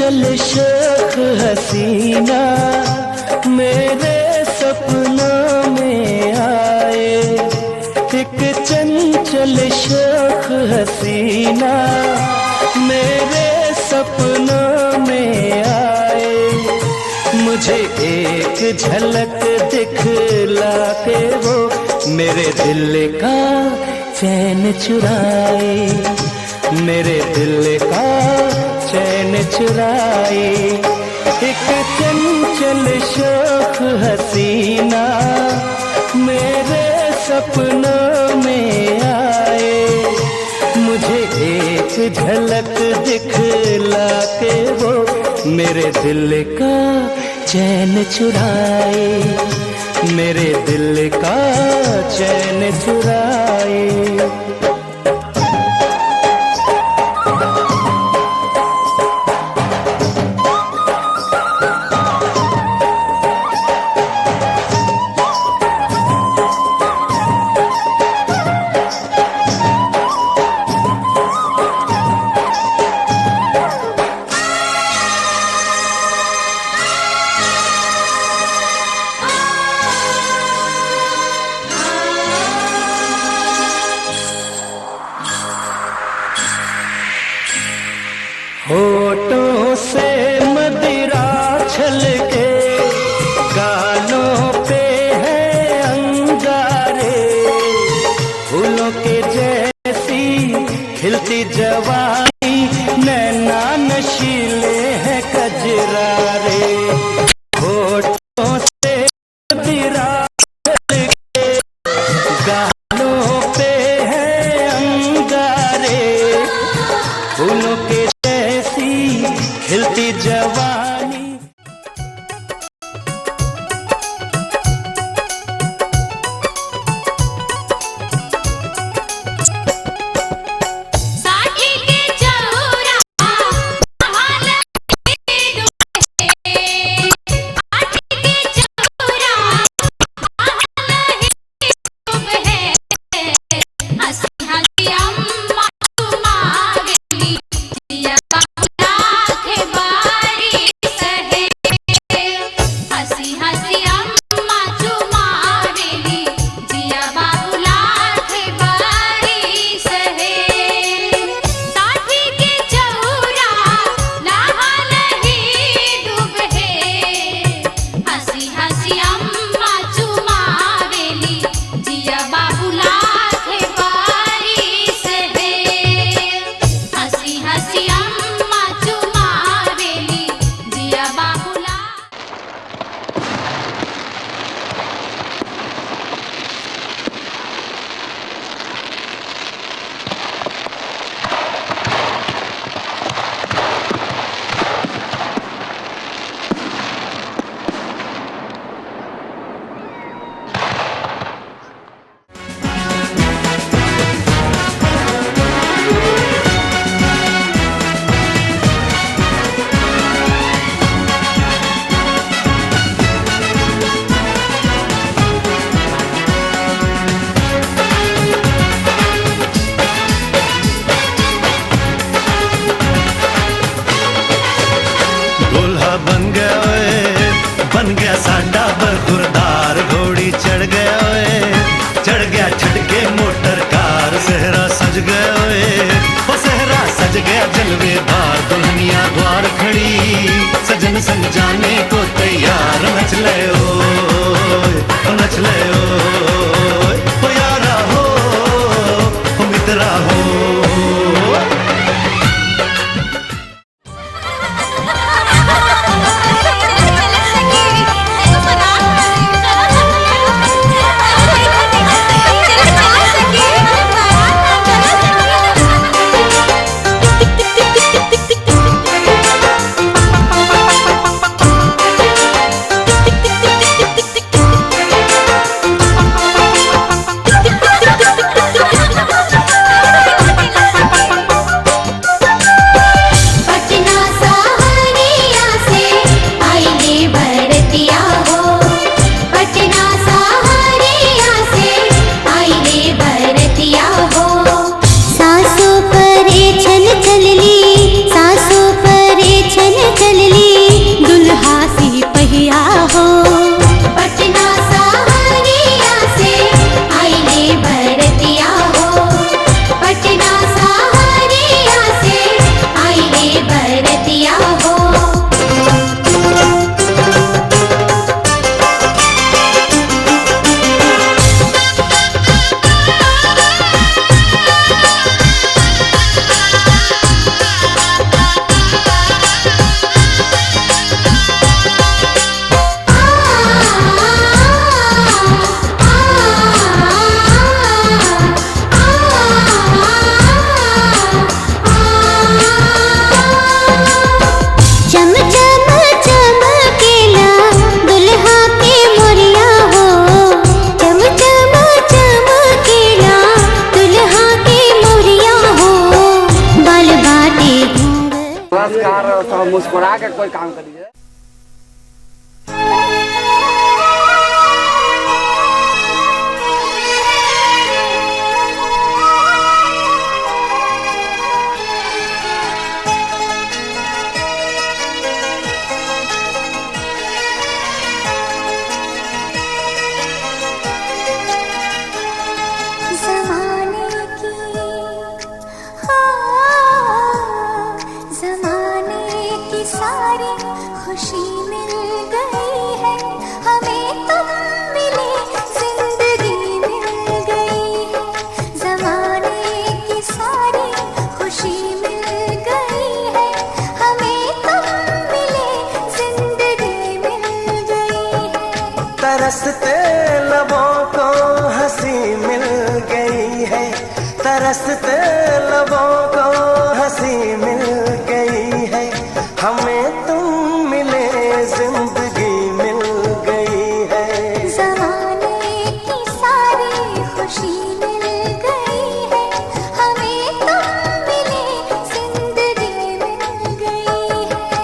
चंचल शौक हसीना मेरे सपनों में आए, एक चंचल शौक हसीना मेरे सपनों में आए। मुझे एक झलक दिखला के वो मेरे दिल का चैन चुराए, मेरे दिल का चैन चुराए। एक चंचल शौक हसीना मेरे सपनों में आए, मुझे एक झलक दिखला के वो मेरे दिल का चैन चुराए, मेरे दिल का चैन चुराए। होठों से मदिरा छलके, गालों पे है अंगारे, फूलों के जैसी खिलती जवानी, नैना नशीले हैं कजरारे। होठों से मदिरा छलके, गालों पे है अंगारे, फूलों के खिलती जवानी। साथी के चौरा महल डूबे, साथी के चौरा महल डूबे, हंसी हंसी अम्मा तुम्हारी दिया बन गया साडा बरखुरदार, घोड़ी चढ़ गया ओए, चढ़ गया छटके मोटर कार, सहरा सज गया ओए, ओ सहरा सज गया जलवेदार, दुल्हनिया द्वार खड़ी, सजन संग जाने को तैयार, नच ले ओए, नच ले ओए, ओ यारा हो, ओ मित्रा हो। मुस्कुरा के कोई काम करिए। खुशी मिल गई है हमें, तुम मिले जिंदगी मिल गई है। ज़माने की सारी खुशी मिल गई है हमें, तुम मिले जिंदगी मिल गई है। तरसते लबों को हंसी मिल गई है, तरसते लबों को हंसी मिल गई है हमें, तुम मिले जिंदगी मिल गई है। ज़माने की सारी खुशी मिल गई है हमें, तुम मिले जिंदगी मिल गई है।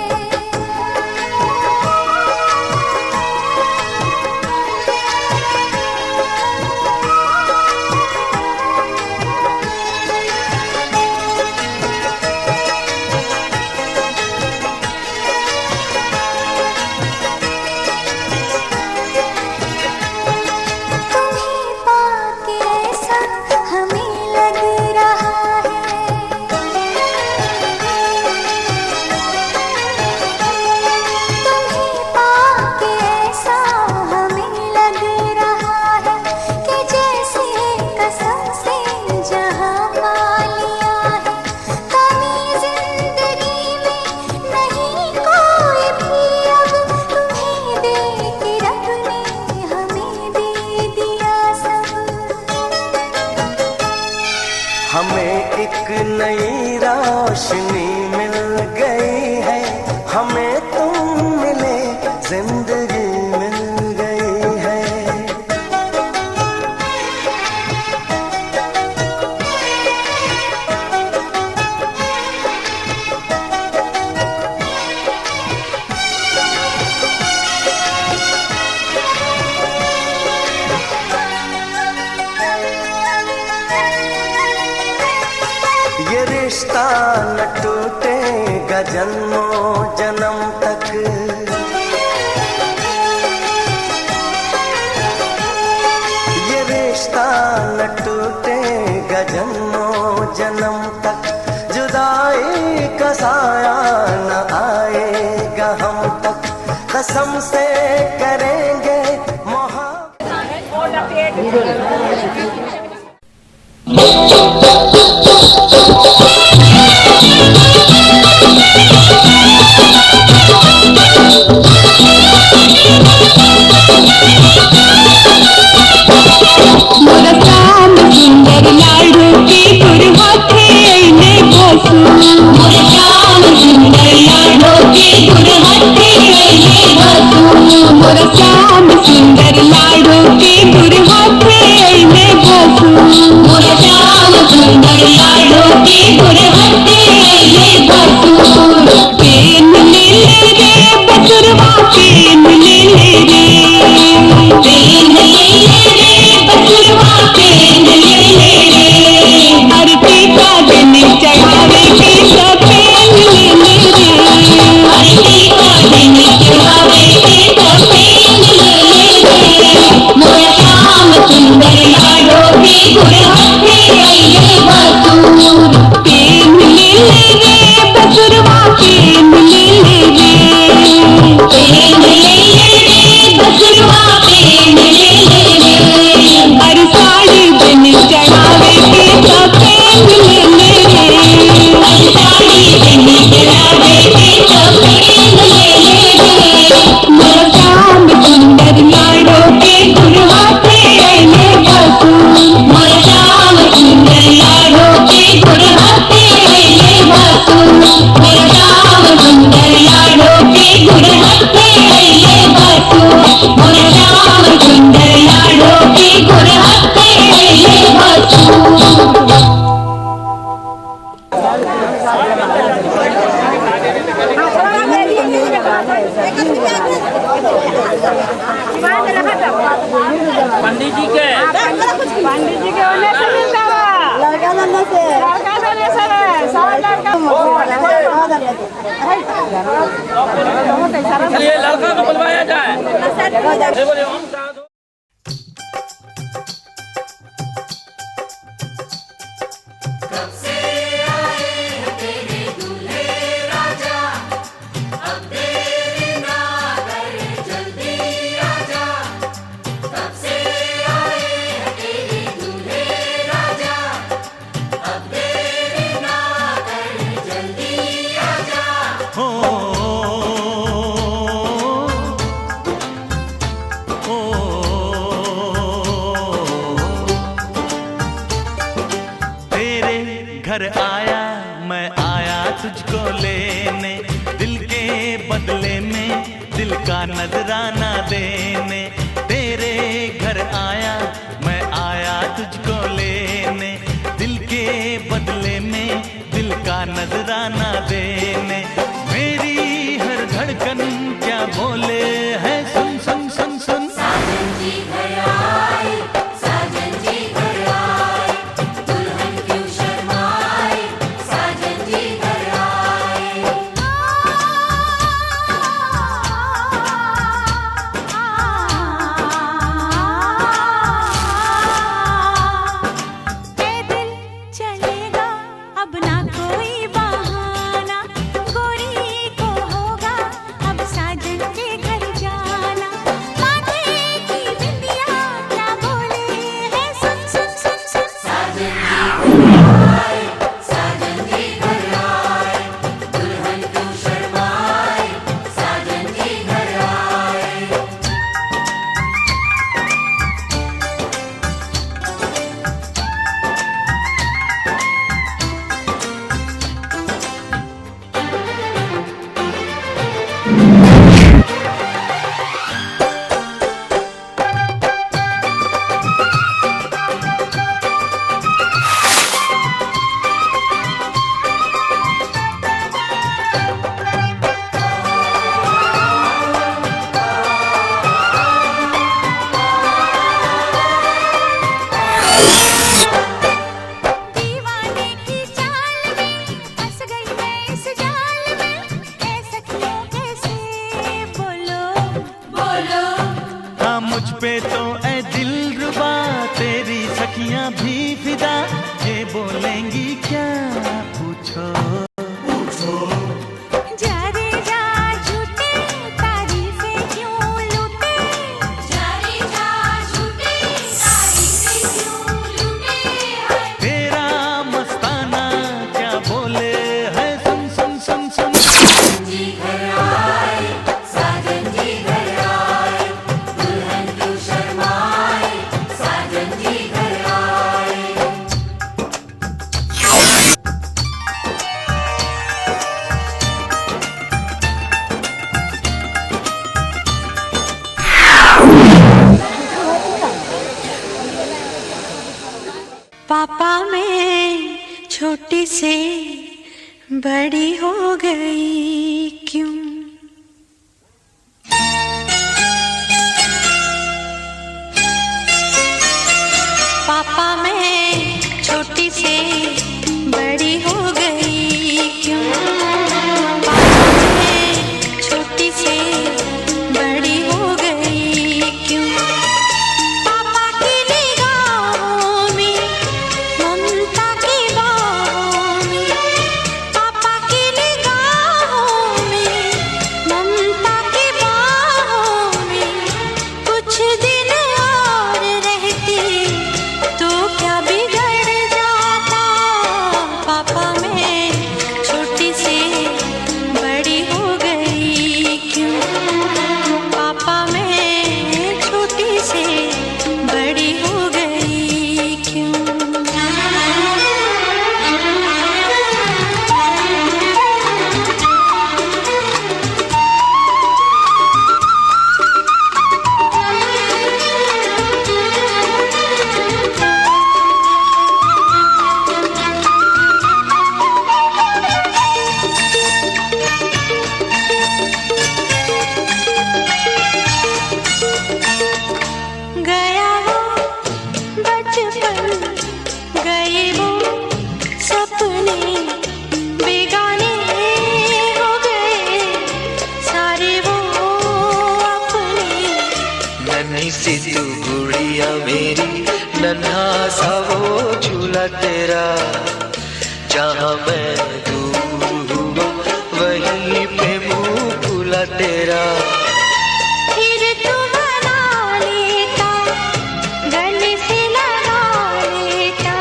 हमें एक नई रोशनी मिल गई है हमें, तुम मिले जिंदगी मिल गई है। ये रिश्ता न टूटेगा जन्मों जन्म तक, ये रिश्ता न टूटेगा जन्मों जन्म तक, जुदाई का साया न आएगा हम तक, कसम से करेंगे मोर श्याम सुंदर घर आया मैं आया तुझको लेने, दिल के बदले में दिल का नजराना देने। तेरे घर आया मैं आया तुझको लेने, दिल के बदले में दिल का नजराना देने। मेरी हर धड़कन क्या बोले है, सुन सुन सुन सुन। साजन जी घर आए, साजन जी घर आए, दुल्हन क्यों शर्माए, साजन जी घर आए। पैदल चलेगा अब ना कोई बहाना, गोरी को होगा अब साजन के घर जाना। माथे की बिंदिया क्या बोले है, सुन सुन सुन सुन। साजन जी घर आए, साजन जी घर आए, दुल्हन क्यों शर्माए, साजन जी घर आए। दीवाने की चाल में फंस गई मैं इस जाल में, ऐसा क्यों कैसे बोलो बोलो हाँ मुझ पे तो ऐ दिलरुबा तेरी सखियां भी फिदा, ये बोलेंगी क्या पूछो। जा रे जा झूठे तारीफें क्यों लूटे, जा रे जा झूठे तारीफें क्यों लूटे हैं। तेरा मस्ताना क्या बोले है, सुन सुन सुन सुन। साजन जी घर आए, साजन जी घर आए, दुल्हन क्यों शर्माए, साजन जी घर आए। पापा मैं छोटी से बड़ी हो गई क्यों। पापा मैं छोटी से बड़ी हो गई क्यों। पापा मैं छोटी से बड़ी हो गई क्यों। पापा की निगाहों में ममता की बाहों में, पापा की निगाहों में ममता की बाहों में, कुछ दिन और रहती तो क्या बिगड़ जाता। पापा मैं छोटी से बड़ी हो गई क्यों। पापा मैं छोटी से बड़ी हो गई क्यों। गया वो बचपन, गए वो सपने, बेगाने हो गए सारे वो अपने, नन्हा सा वो झूला तेरा, जहाँ मैं दूर हुआ वहीं पे मुँह खुला तेरा। फिर तू मना लेता, गले से लगा लेता,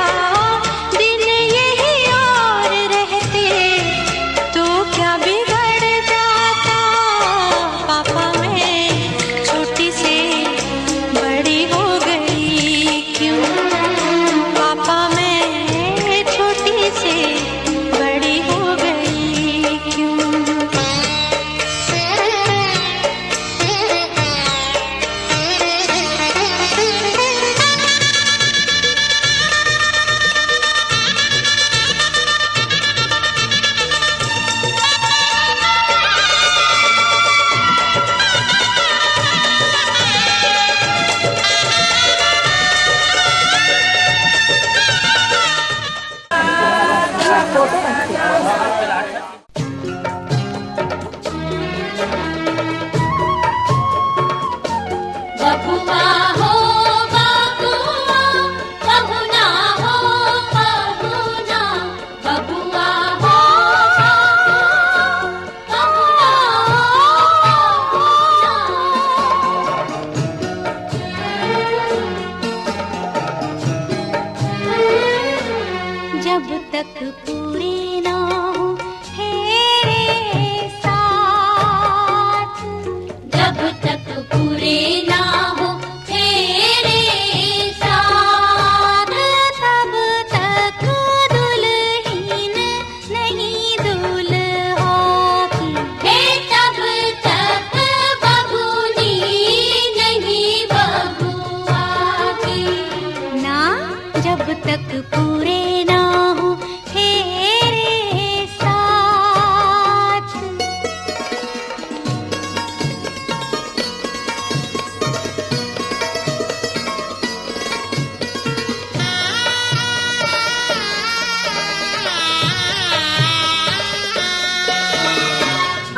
दिन यही और रहते तो क्या बिगड़ जाता। पापा मैं छोटी से बड़ी हो गई क्यों, पापा मैं छोटी से बड़ी हो गई क्यों। बबुआ हो बबुआ, बहुना हो बहुना, बबुआ हो बहुना हो बहुना। जब तक पूरे ना हो तेरे साथ, जब तक पूरे ना हो तेरे साथ, तब तक दुल्हन नहीं दूल्हा की। हे तब तक बबूनी नहीं बबुआ की। ना जब तक पूरे ना हो तेरे साथ।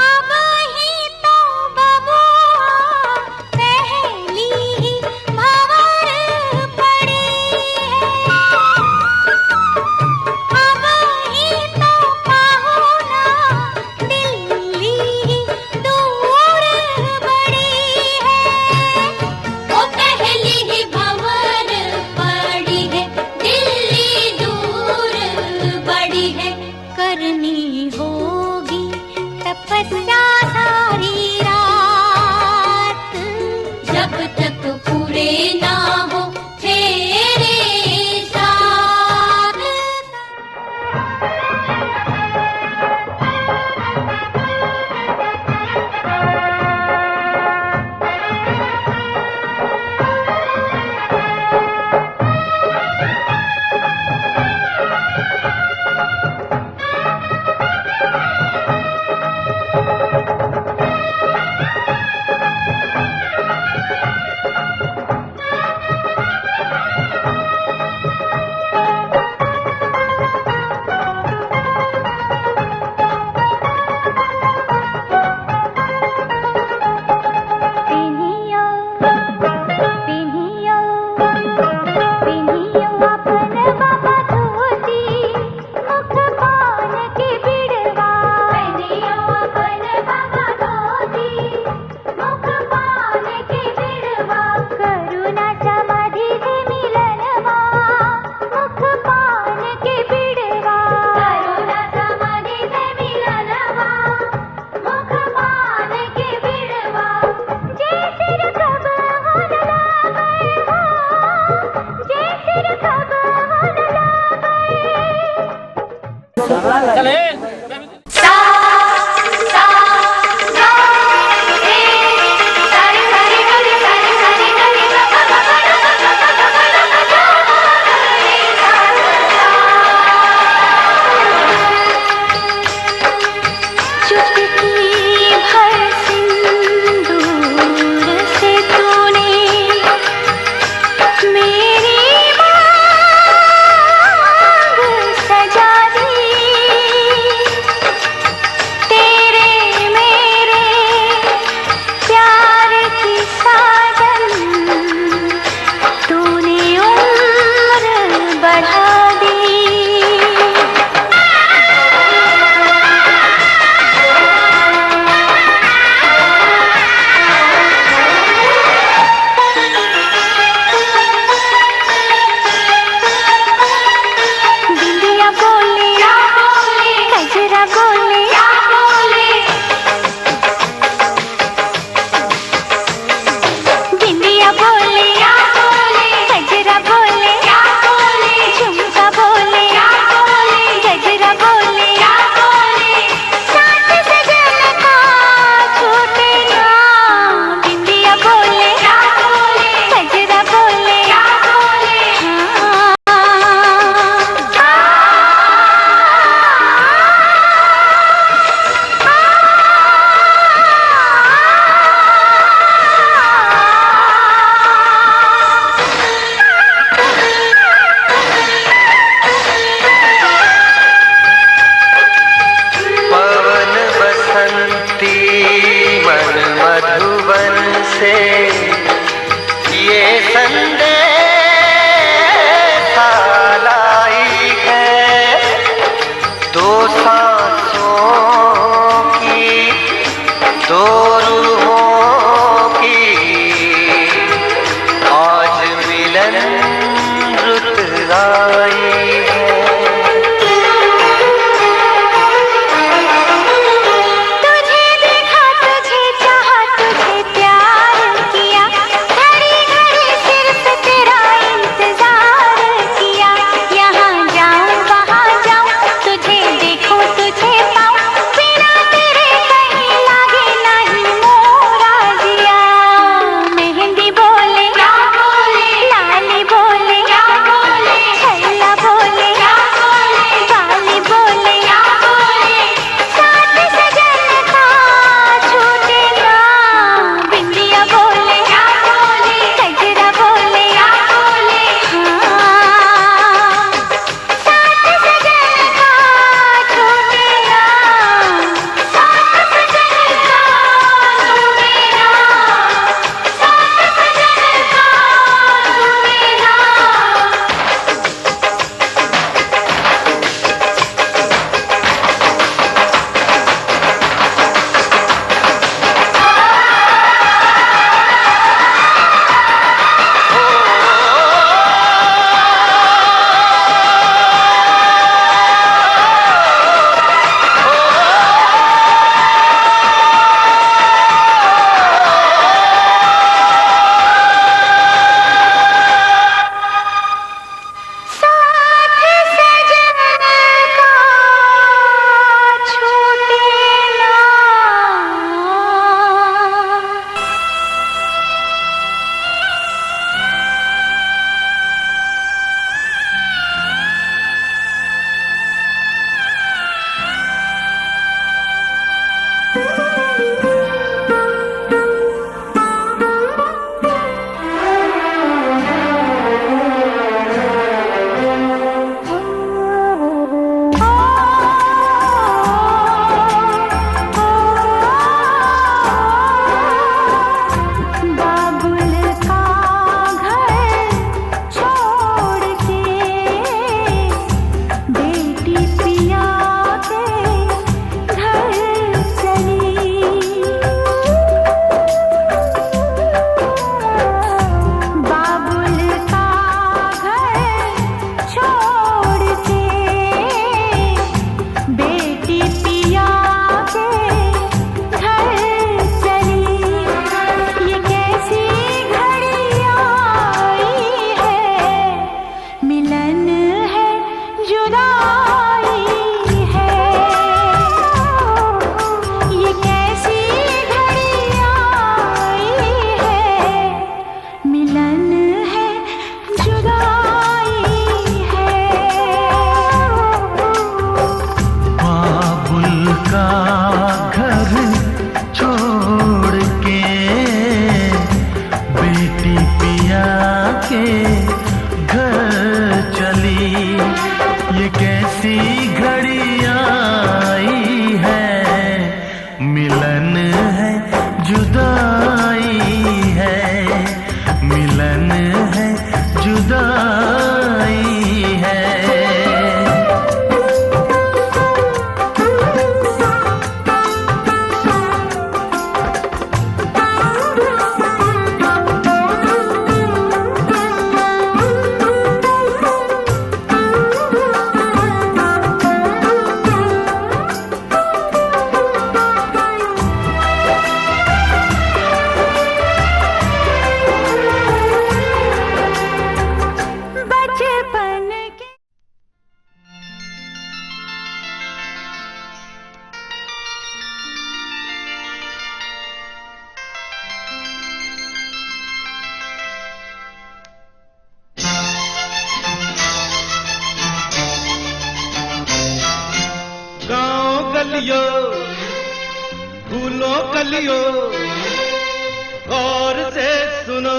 अब ही तो बबुआ पहली ही भंवर पड़ी है, अब ही तो पाहुना दिल्ली दूर बड़ी है। वो पहली ही भंवर पड़ी है, दिल्ली दूर बड़ी है। करनी होगी तपस्या सारी रात, जब तक पूरे ना हो तेरे साथ। पिनियो पिनियो पिनियो अपन बाबा धोती, मुख पान के बिड़वा। पिनियो अपन बाबा धोती, मुख पान के बिड़वा। करुणा समाधि से मिलनवा, मुख पान के बिड़वा। करुणा समाधि से मिलनवा, मुख पान के बिड़वा। जय सिर कब होन लागै हो, जय सिर कब होन लागै। सा सा गा रे, सारे सारे गरे सारे सारे गरे गा गा गा गा गा गा गा गा गा रे सा सा। चुटकी भर सिंदूर से तूने मेरी मांग सजा दी। कलियों फूलों कलियों गौर से सुनो,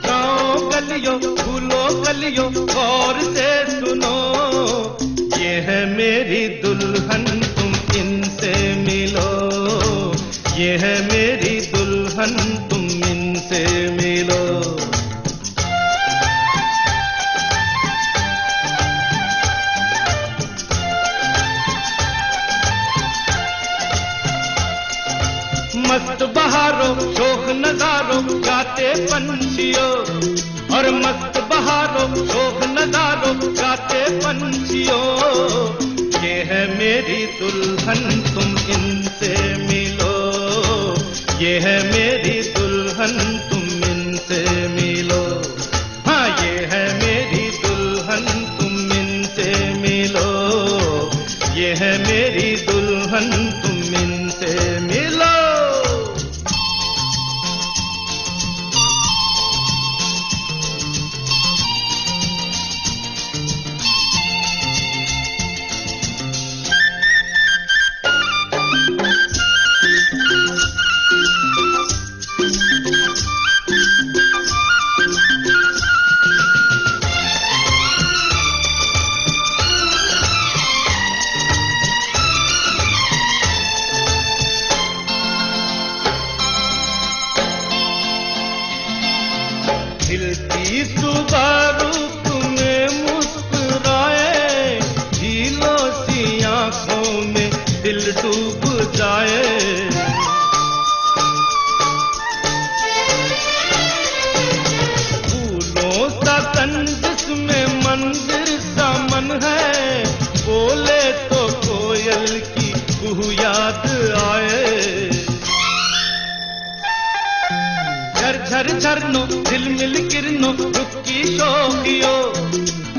गाँव गलियों फूलों कलियों गौर से सुनो, ये है मेरी दुल्हन तुम इनसे मिलो, ये है मेरी दुल्हन तुम इनसे मिलो। मस्त बहारों शोक नजारों गाते पंछियों, और मस्त बहारों शोक नजारों गाते पंछियों, ये है मेरी दुल्हन तुम इनसे मिलो, ये है मेरी दुल्हन तुम इनसे मिलो। हाँ ये है मेरी दुल्हन तुम इनसे मिलो, ये है मेरी दुल्हन तुम इनसे मिलो। खिलती सुबह रूप में मुस्कुराए, झीलों सी आंखों में दिल डूब जाए। फूलों सा तन जिसमें मंदिर सा मन है, बोले तो कोयल की कुहू याद आए। झर झरनो झिलमिल किरणों रुकी शोकियो,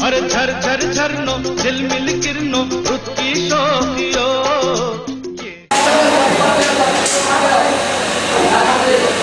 और झर झरनो झिलमिल किरणों रुकी